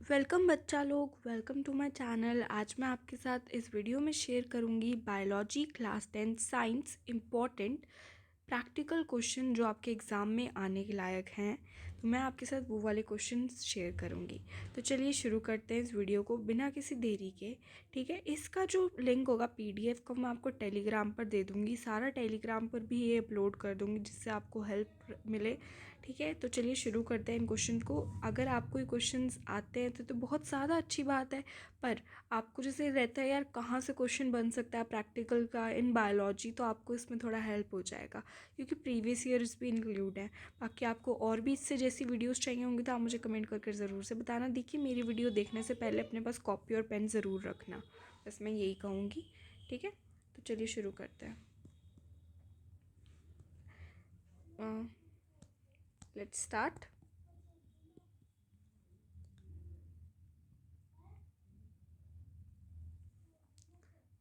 Welcome बच्चा लोग, welcome to my channel. आज मैं आपके साथ इस वीडियो में शेयर करूंगी biology class 10 science important practical question जो आपके एग्ज़ाम में आने के लायक हैं। तो मैं आपके साथ वो वाले क्वेश्चन शेयर करूंगी। तो चलिए शुरू करते हैं इस वीडियो को बिना किसी देरी के। ठीक है, इसका जो लिंक होगा पीडीएफ का मैं आपको टेलीग्राम पर दे दूँगी, सारा टेलीग्राम पर भी ये अपलोड कर दूँगी जिससे आपको हेल्प मिले। ठीक है, तो चलिए शुरू करते हैं इन क्वेश्चन को। अगर आपको ये क्वेश्चंस आते हैं तो बहुत ज़्यादा अच्छी बात है, पर आपको जैसे रहता है यार कहाँ से क्वेश्चन बन सकता है प्रैक्टिकल का इन बायोलॉजी, तो आपको इसमें थोड़ा हेल्प हो जाएगा क्योंकि प्रीवियस ईयर्स भी इंक्लूड हैं। बाकी आपको और भी इससे जैसी वीडियोस चाहिए होंगी तो आप मुझे कमेंट करके ज़रूर से बताना। देखिए, मेरी वीडियो देखने से पहले अपने पास कॉपी और पेन ज़रूर रखना, बस मैं यही कहूँगी। ठीक है, तो चलिए शुरू करते हैं। Let's start.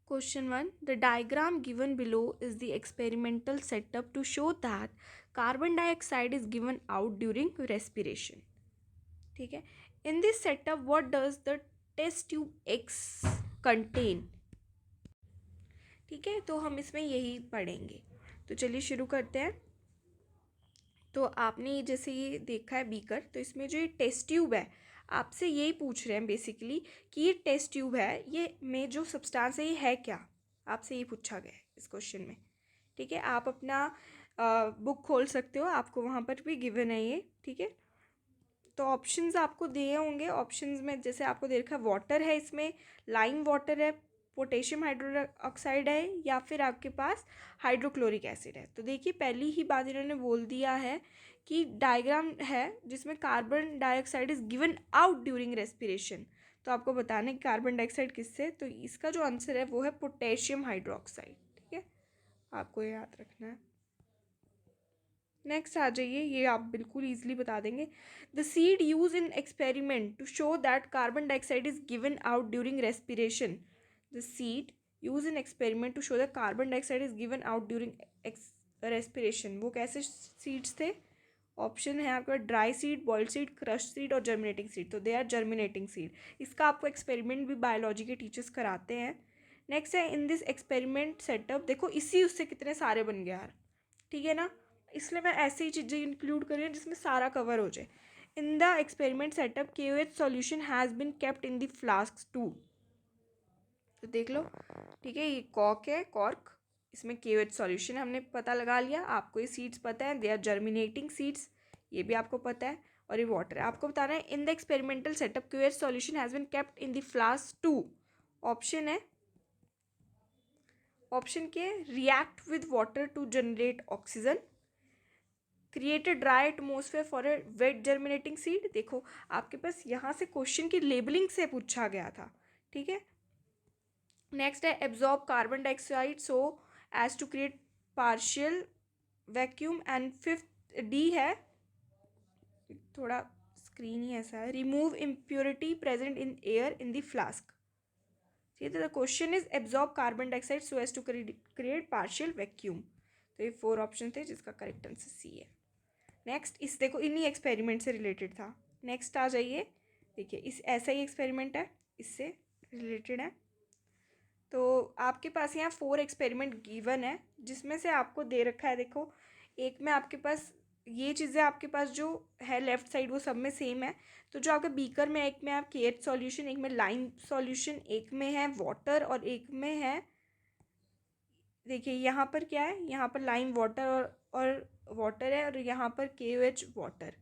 Question 1. The diagram given below is the experimental setup to show that carbon dioxide is given out during respiration. ठीक है, in this setup what does the test tube X contain? ठीक है, तो हम इसमें यही पढ़ेंगे। तो चलिए शुरू करते हैं। तो आपने जैसे ये देखा है बीकर, तो इसमें जो ये टेस्ट ट्यूब है आपसे यही पूछ रहे हैं बेसिकली कि ये टेस्ट ट्यूब है, ये में जो सब्सटेंस है ये है क्या, आपसे ये पूछा गया है इस क्वेश्चन में। ठीक है, आप अपना बुक खोल सकते हो, आपको वहाँ पर भी गिवन है ये। ठीक है, तो ऑप्शंस आपको दिए होंगे। ऑप्शंस में जैसे आपको दे रखा है वाटर है, इसमें लाइम वाटर है, पोटेशियम हाइड्रोक्साइड है, या फिर आपके पास हाइड्रोक्लोरिक एसिड है। तो देखिए, पहली ही बात इन्होंने बोल दिया है कि डायग्राम है जिसमें carbon dioxide is given out during respiration. तो आपको बताना है कि कार्बन डाइऑक्साइड किससे, तो इसका जो आंसर है वो है पोटेशियम हाइड्रोक्साइड। ठीक है, आपको ये याद रखना है। नेक्स्ट आ जाइए, ये आप बिल्कुल ईजिली बता देंगे। The seed use in experiment to show that carbon dioxide is given out during respiration. The seed use in experiment to show that carbon dioxide is given out during respiration. वो कैसे seeds थे? Option है आपका dry seed, boiled seed, crush seed और germinating seed. तो they are germinating seed. इसका आपको experiment भी बायोलॉजी के टीचर्स कराते हैं। नेक्स्ट है इन दिस एक्सपेरिमेंट सेटअप। देखो इसी उससे कितने सारे बन गए यार। ठीक है ना, इसलिए मैं ऐसी ही चीज़ें इंक्लूड कर रही हूँ जिसमें सारा कवर हो जाए। In the experiment setup KOH solution has been kept in the flask to. तो देख लो। ठीक है, ये कॉक है, कॉर्क, इसमें KOH सॉल्यूशन हमने पता लगा लिया। आपको ये सीड्स पता है, दे आर जर्मिनेटिंग सीड्स, ये भी आपको पता है। और ये वाटर है, आपको बताना है in the experimental setup KOH solution has been kept in the flask to. Option है, ऑप्शन के react with water to generate oxygen, create a dry atmosphere for a wet germinating seed. देखो आपके पास यहाँ से क्वेश्चन की labelling से पूछा गया था। ठीक है, नेक्स्ट है absorb carbon dioxide so as to create partial vacuum. And fifth D है, थोड़ा स्क्रीन ही ऐसा है, remove impurity present in air in the flask. ठीक है, the question is absorb carbon dioxide so as to create partial vacuum. तो ये 4 option थे जिसका करेक्ट आंसर सी है। नेक्स्ट, इस देखो इन्हीं एक्सपेरिमेंट से रिलेटेड था। नेक्स्ट आ जाइए, देखिए इस ऐसा ही एक्सपेरिमेंट है, इससे रिलेटेड है। तो आपके पास यहाँ 4 एक्सपेरिमेंट गिवन है जिसमें से आपको दे रखा है। देखो एक में आपके पास ये चीज़ें आपके पास जो है लेफ्ट साइड वो सब में सेम है। तो जो आपके बीकर में, एक में आप KH सॉल्यूशन, एक में लाइम सॉल्यूशन, एक में है वाटर और एक में है, देखिए यहाँ पर क्या है, यहाँ पर लाइम वाटर और वाटर है, और यहाँ पर KOH वाटर।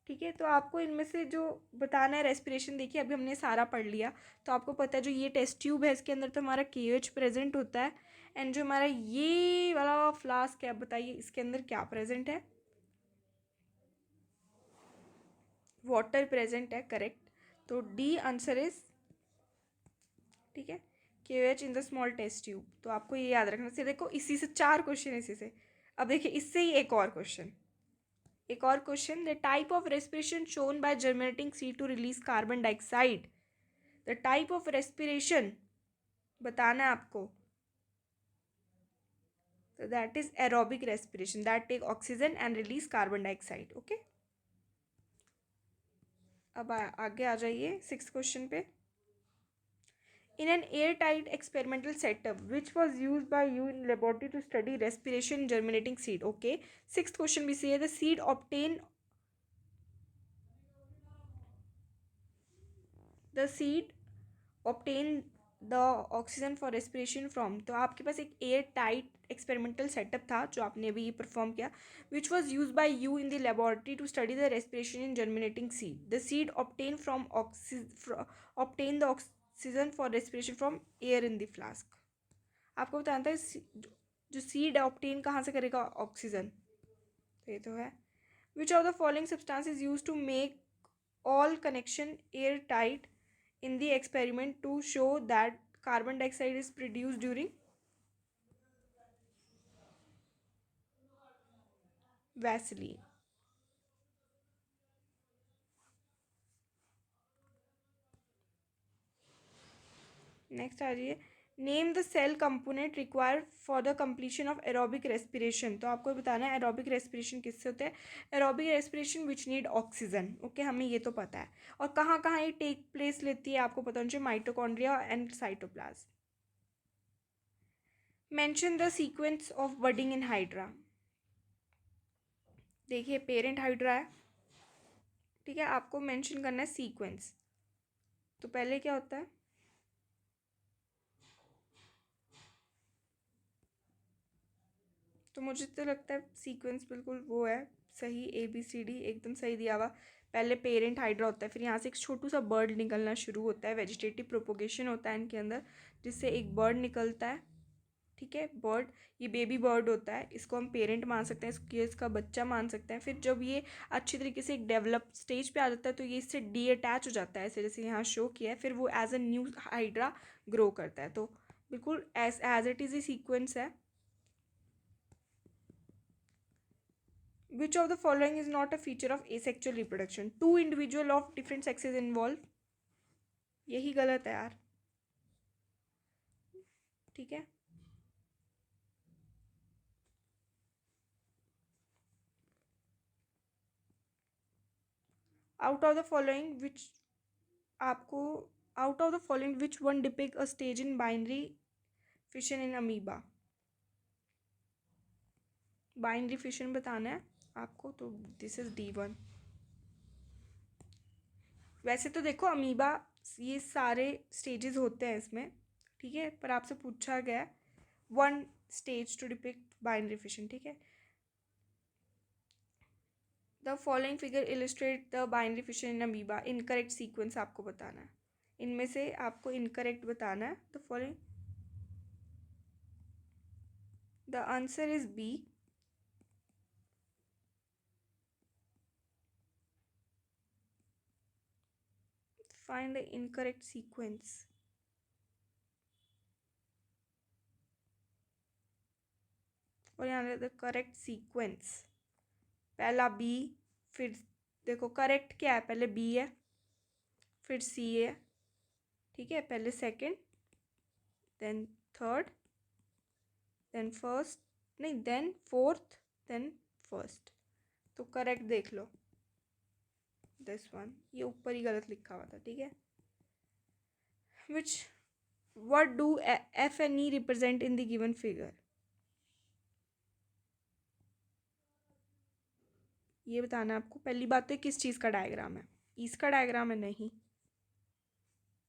ठीक है, तो आपको इनमें से जो बताना है रेस्पिरेशन, देखिए अभी हमने सारा पढ़ लिया। तो आपको पता है जो ये टेस्ट ट्यूब है इसके अंदर तो हमारा KOH प्रेजेंट होता है। एंड जो हमारा ये वाला फ्लास्क है, आप बताइए इसके अंदर क्या प्रेजेंट है? वाटर प्रेजेंट है, करेक्ट। तो डी आंसर इज, ठीक है, KOH in the small test tube. तो आपको ये याद रखना चाहिए। देखो इसी से 4 क्वेश्चन इसी से। अब देखिए इससे ही एक और क्वेश्चन, एक और question, the type of respiration shown by germinating seed to release carbon dioxide. The type of respiration बताना है आपको। तो that is aerobic respiration, that take oxygen and release carbon dioxide. Okay, अब आगे आ जाइए 6th क्वेश्चन पे. In an airtight experimental setup, which was used by you in laboratory to study respiration in germinating seed. Okay. 6th question भी सही है. The seed obtain the oxygen for respiration from. तो आपके पास एक air tight experimental setup था जो आपने अभी परफॉर्म किया, which was use by you in the laboratory to study the respiration in germinating seed. The seed obtain the oxygen for respiration from air in the flask. आपको बताना था जो seed obtain कहाँ से करेगा ऑक्सीजन. तो ये तो है. Which of the following substance is use to make all connection airtight in the experiment to show that carbon dioxide is produced during Vaseline. Next आ जाइए. Name the cell component required for the completion of aerobic respiration. तो आपको बताना है aerobic respiration किससे होता है. Aerobic respiration which need oxygen. Okay, हमें ये तो पता है. और कहाँ कहाँ ये टेक प्लेस लेती है आपको पता होना चाहिए. Mitochondria and cytoplasm. Mention the sequence of budding in hydra. देखिए पेरेंट हाइड्रा है, ठीक है. आपको मेंशन करना है सीक्वेंस. तो पहले क्या होता है, तो मुझे तो लगता है सीक्वेंस बिल्कुल वो है सही. ABCD एकदम सही दिया हुआ. पहले पेरेंट हाइड्रा होता है, फिर यहाँ से एक छोटू सा बर्ड निकलना शुरू होता है. वेजिटेटिव प्रोपोगेशन होता है इनके अंदर, जिससे एक बर्ड निकलता है. ठीक है, बर्ड, ये बेबी बर्ड होता है, इसको हम पेरेंट मान सकते हैं, इसका बच्चा मान सकते हैं. फिर जब ये अच्छी तरीके से एक डेवलप स्टेज पे आ जाता है तो ये इससे डी अटैच हो जाता है, ऐसे जैसे यहाँ शो किया है. फिर वो as a new hydra grow करता है. तो बिल्कुल as it is a sequence है. Which of the following is not a feature of asexual reproduction? Two individual of different sexes involved. यही गलत है यार. ठीक है. Out of the following which आपको out of the following which one depict a stage in binary fission in amoeba? Binary fission बताना है आपको, तो दिस इज D1. वैसे तो देखो अमीबा ये सारे स्टेजेस होते हैं इसमें, ठीक है, पर आपसे पूछा गया है one stage to depict binary fission. ठीक है. The following figure illustrate the binary fission in amoeba. Incorrect sequence आपको बताना है. इनमें से आपको इनकरेक्ट बताना है. The following, the answer is B. Find the incorrect sequence. और यहाँ द करेक्ट सीक्वेंस. पहला B, फिर देखो करेक्ट क्या है, पहले B है, फिर C है. ठीक है, पहले second, then third, then first, नहीं देन फोर्थ, देन फर्स्ट. तो करेक्ट देख लो दिस वन. ये ऊपर ही गलत लिखा हुआ था. ठीक है. विच what do F and E represent in the given figure? ये बताना आपको. पहली बात तो किस चीज़ का डायग्राम है, ईस्ट का डायग्राम है. नहीं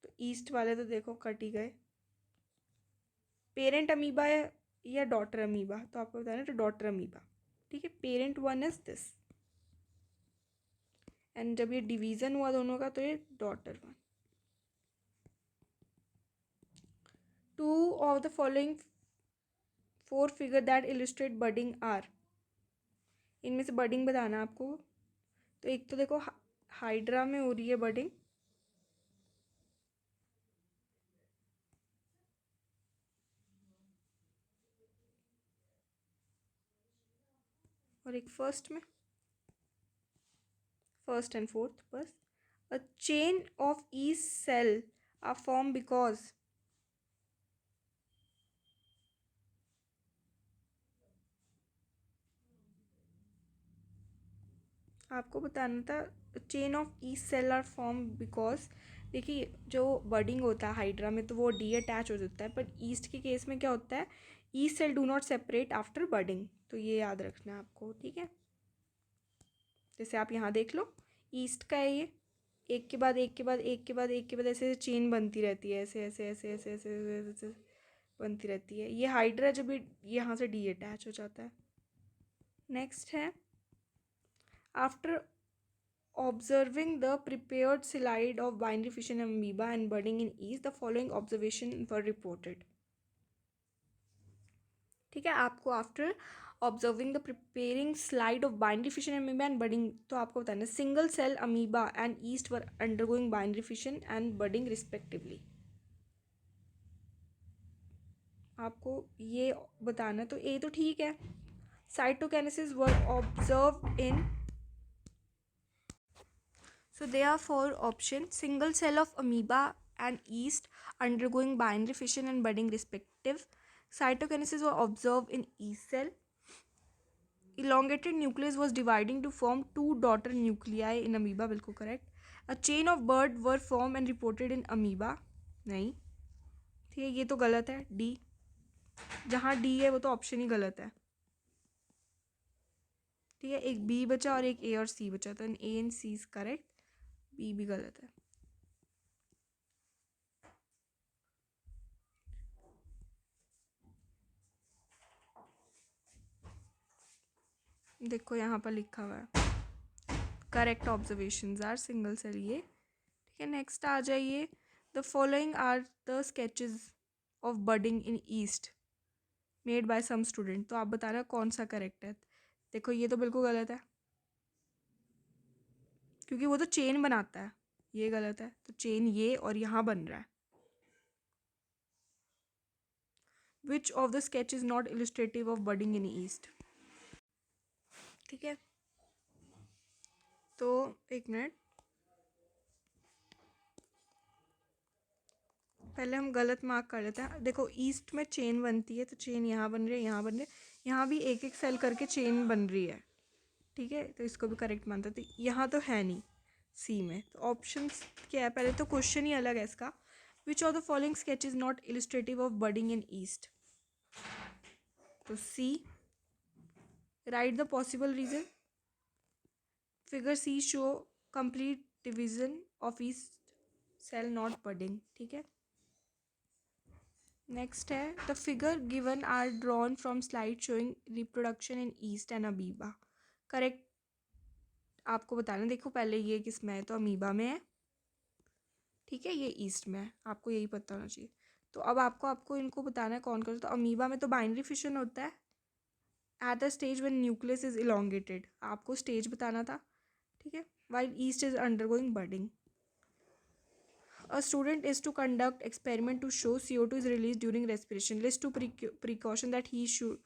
तो ईस्ट वाले तो देखो कट ही गए. पेरेंट अमीबा है या डॉटर अमीबा, तो आपको बताना तो डॉटर अमीबा. ठीक है, parent one is this, and जब ये डिवीजन हुआ दोनों का तो ये daughter one. Two of the following four figure that illustrate budding are. इनमें से बडिंग बताना आपको. तो एक तो देखो हाइड्रा में हो रही है बडिंग, और एक फर्स्ट में, फर्स्ट एंड फोर्थ बस. A chain of each cell are form because. आपको बताना था chain of yeast cell are form because, देखिए जो बडिंग होता है हाइड्रा में तो वो डी अटैच हो जाता है, पर ईस्ट के केस में क्या होता है, yeast cell do not separate after budding, तो ये याद रखना है आपको, ठीक है। जैसे आप यहाँ देख लो, ईस्ट का है ये, एक के बाद एक के बाद एक के बाद एक के बाद ऐसे ऐसे चेन बनती रहती है, ऐसे ऐसे ऐसे ऐसे ऐसे ऐसे ऐसे बनती रहती है। ये हाइड्रा जब भी यहाँ से डी अटैच हो जाता है। नेक्स्ट है, after observing the prepared slide of binary fission amoeba and budding in yeast, the following observation were reported। ठीक है, आपको after observing the preparing slide of binary fission amoeba and budding, तो आपको बताना single cell amoeba and yeast were undergoing binary fission and budding respectively. आपको ये बताना, तो ए तो ठीक है, cytokinesis were observe in, so there are four options: single cell of amoeba and yeast undergoing binary fission and budding respective. Cytokinesis was observed in yeast cell. Elongated nucleus was dividing to form two daughter nuclei in amoeba, बिल्कुल correct. A chain of bird were formed and reported in amoeba, नहीं, ठीक है, ये तो गलत है, D, जहाँ D है वो तो ऑप्शन ही गलत है, ठीक है। एक बी बचा और एक ए और सी बचा, तो A and C is correct, B भी गलत है। देखो यहाँ पर लिखा हुआ है, correct observations are single cell, ये ठीक है। नेक्स्ट आ जाइए, the following are the sketches of budding in yeast made by some student, तो आप बताना कौन सा करेक्ट है। देखो ये तो बिल्कुल गलत है, क्योंकि वो तो चेन बनाता है, ये गलत है, तो चेन ये और यहाँ बन रहा है। Which of the sketch is not illustrative of budding in yeast, ठीक है। तो एक मिनट, पहले हम गलत मार्क कर लेते हैं। देखो ईस्ट में चेन बनती है, तो चेन यहाँ बन रही है, यहाँ बन रही है, यहाँ भी एक एक सेल करके चेन बन रही है, ठीक है, तो इसको भी करेक्ट मानते थे। यहाँ तो है नहीं सी में, तो ऑप्शंस क्या है, पहले तो क्वेश्चन ही अलग है इसका। Which of the following sketch is not illustrative of budding in yeast, तो C, right the possible reason, figure C show complete division of yeast cell not budding, ठीक है। नेक्स्ट है, the figure given are drawn from slide showing reproduction in yeast and amoeba, correct आपको बताना। देखो पहले ये किस में है, तो अमीबा में है, ठीक है, ये ईस्ट में है, आपको यही पता होना चाहिए। तो अब आपको इनको बताना है कौन कौन सा। तो अमीबा में तो बाइनरी फिशन होता है at the stage when nucleus is elongated, आपको स्टेज बताना था, ठीक है। While east is undergoing budding, a student is to conduct experiment to show CO2 is released during respiration, list to precaution that he should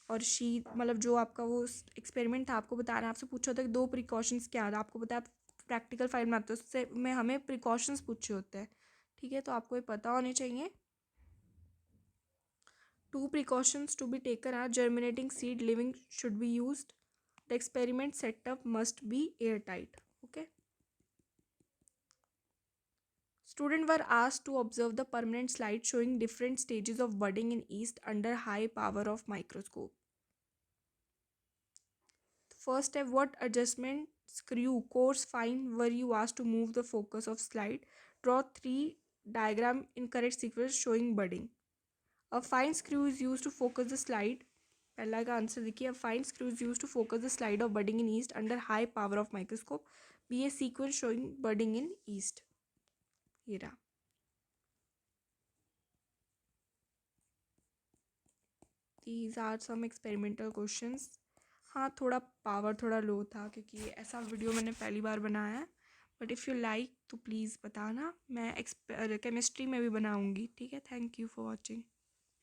और she, मतलब जो आपका वो एक्सपेरिमेंट था आपको बताना है, आपसे पूछा होता है कि दो प्रिकॉशंस क्या था, आपको बताया प्रैक्टिकल फाइल में आते हैं, उससे में हमें प्रिकॉशंस पूछे होते हैं, ठीक है, तो आपको ये पता होने चाहिए। Two precautions to be taken are germinating seed living should be used, the experiment setup must be air tight, okay. Students were asked to observe the permanent slide showing different stages of budding in yeast under high power of microscope. First step, what adjustment screw coarse fine were you asked to move the focus of slide? Draw 3 diagram in correct sequence showing budding. A fine screw is used to focus the slide. पहला का answer देखिए, a fine screw is used to focus the slide of budding in yeast under high power of microscope. Be a sequence showing budding in yeast. ये रहा। These are some experimental questions. हाँ थोड़ा power थोड़ा लो था, क्योंकि ऐसा video मैंने पहली बार बनाया है, बट इफ़ यू लाइक तो प्लीज़ बताना, मैं केमिस्ट्री में भी बनाऊँगी, ठीक है। Thank you for watching.